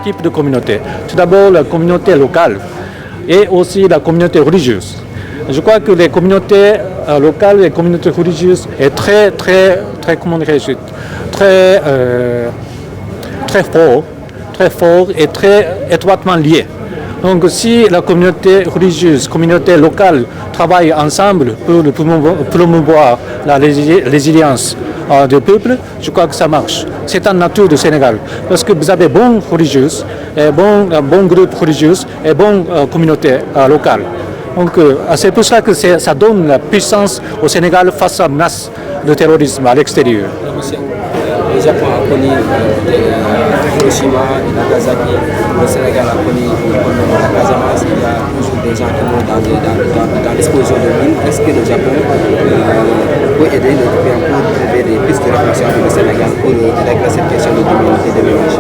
types de communautés. Tout d'abord, la communauté locale et aussi la communauté religieuse. Je crois que les communautés locales et les communautés religieuses sont très fort et très étroitement liées. Donc si la communauté religieuse, communauté locale travaillent ensemble pour promouvoir la résilience du peuple, je crois que ça marche. C'est en nature du Sénégal, parce que vous avez bonnes religieuses, bons groupes religieux et bonnes communautés locales. Donc c'est pour ça que ça donne la puissance au Sénégal face à la menace de terrorisme à l'extérieur. Le Japon a connu Hiroshima et Nagasaki, le Sénégal a connu la Casamance, il y a toujours des gens qui vont dans l'explosion de mines. Est-ce que le Japon peut aider notre pays pour trouver des pistes de réflexion avec le Sénégal pour régler cette question de l'humanité de ménage?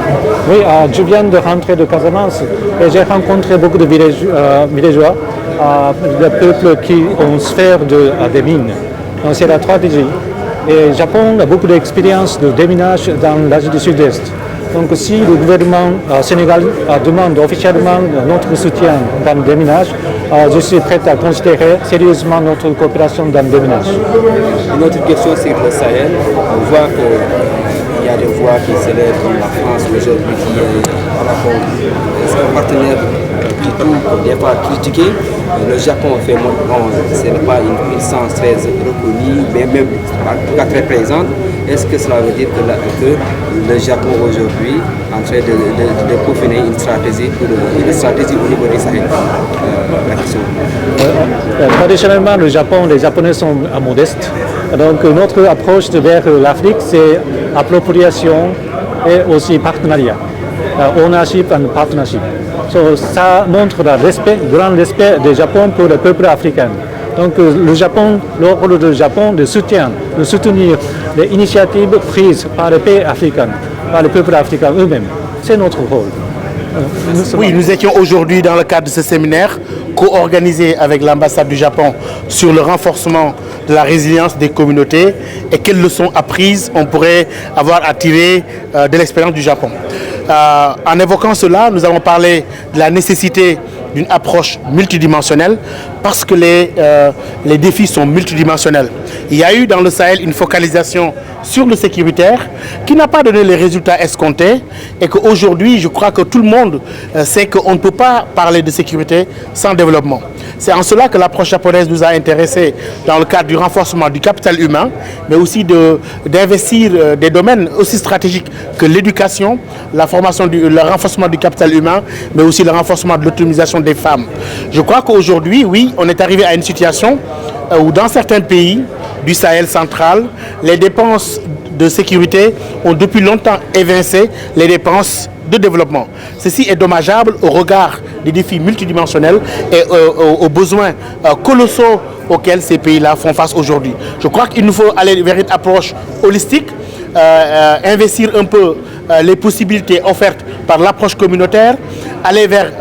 Oui, je viens de rentrer de Casamance et j'ai rencontré beaucoup de villageois, de peuples qui ont sphère des mines. C'est la stratégie. Et le Japon a beaucoup d'expérience de déminage dans l'Asie du Sud-Est. Donc si le gouvernement sénégalais demande officiellement notre soutien dans le déminage, je suis prêt à considérer sérieusement notre coopération dans le déminage. Une autre question sur le Sahel. On voit qu'il y a des voix qui s'élèvent comme la France aujourd'hui qui est un partenaire qui trouve des fois critiqué. Le Japon fait ce n'est pas une puissance très reconnue, mais même en tout cas très présente. Est-ce que cela veut dire que le Japon aujourd'hui est en train de peaufiner une stratégie au niveau du Sahel? La question. Traditionnellement, les Japonais sont modestes. Donc notre approche vers l'Afrique, c'est appropriation et aussi partenariat. Ownership and partnership. Ça montre le grand respect du Japon pour le peuple africain. Donc le rôle du Japon de soutenir les initiatives prises par les pays africains, par le peuple africain eux-mêmes. C'est notre rôle. Oui, nous étions aujourd'hui dans le cadre de ce séminaire co-organisé avec l'ambassade du Japon sur le renforcement de la résilience des communautés et quelles leçons apprises on pourrait avoir à tirer de l'expérience du Japon. En évoquant cela, nous avons parlé de la nécessité d'une approche multidimensionnelle parce que les défis sont multidimensionnels. Il y a eu dans le Sahel une focalisation sur le sécuritaire qui n'a pas donné les résultats escomptés et qu'aujourd'hui, je crois que tout le monde sait qu'on ne peut pas parler de sécurité sans développement. C'est en cela que l'approche japonaise nous a intéressés dans le cadre du renforcement du capital humain, mais aussi d'investir des domaines aussi stratégiques que l'éducation, le renforcement du capital humain, mais aussi le renforcement de l'autonomisation des femmes. Je crois qu'aujourd'hui, oui, on est arrivé à une situation où dans certains pays du Sahel central, les dépenses de sécurité ont depuis longtemps évincé les dépenses de développement. Ceci est dommageable au regard des défis multidimensionnels et aux besoins colossaux auxquels ces pays-là font face aujourd'hui. Je crois qu'il nous faut aller vers une approche holistique, investir un peu les possibilités offertes par l'approche communautaire, aller vers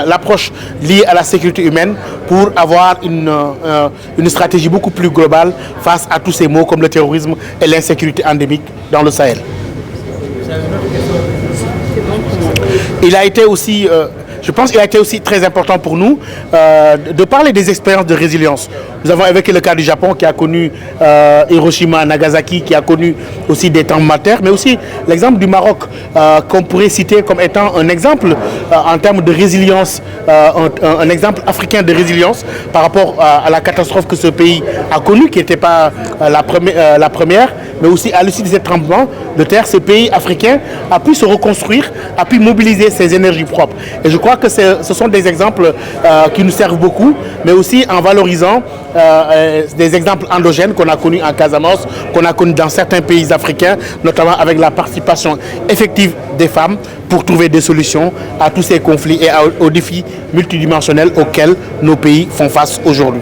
l'approche liée à la sécurité humaine pour avoir une stratégie beaucoup plus globale face à tous ces maux comme le terrorisme et l'insécurité endémique dans le Sahel. Il a été aussi, je pense qu'il a été aussi très important pour nous de parler des expériences de résilience. Nous avons évoqué le cas du Japon qui a connu Hiroshima, Nagasaki, qui a connu aussi des tremblements de terre, mais aussi l'exemple du Maroc qu'on pourrait citer comme étant un exemple en termes de résilience, un exemple africain de résilience par rapport à la catastrophe que ce pays a connue, qui n'était pas la première, mais aussi à l'issue de ces tremblements de terre, ce pays africain a pu se reconstruire, a pu mobiliser ses énergies propres. Et je crois que ce sont des exemples qui nous servent beaucoup, mais aussi en valorisant des exemples endogènes qu'on a connus en Casamance, qu'on a connus dans certains pays africains, notamment avec la participation effective des femmes pour trouver des solutions à tous ces conflits et aux défis multidimensionnels auxquels nos pays font face aujourd'hui.